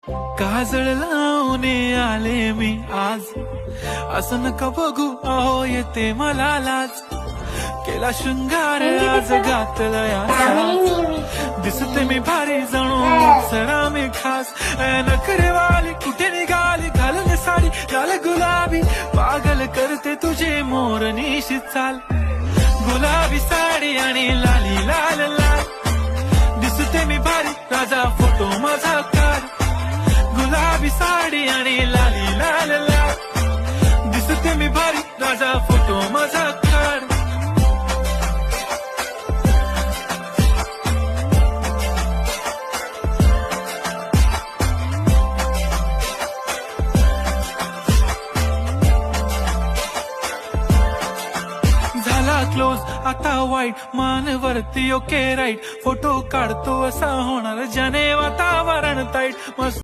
काजळ लावून आले मी आज, असं नका बघू अहो येते मला लाज. केला शृंगार आज घातलं या साज, दिसते मी भारी जणू सरा मी खास. नखरेवाली कुठे निघाली घालून साडी लाल गुलाबी, पागल करते तुझे मोरनीशी चाल. गुलाबी साडी आणि लाली लाल लाल, दिसते मी भारी राजा फोटो माझा काढ. गुलाबी साडी आणि लाली लाल लाल, दिसते मी भारी राजा फोटो माझा काढ. झाला क्लोज आता वाईट, मान वरती ओके राईट, फोटो काढतो असा होणार ज्याने वातावरण ताईट. मस्त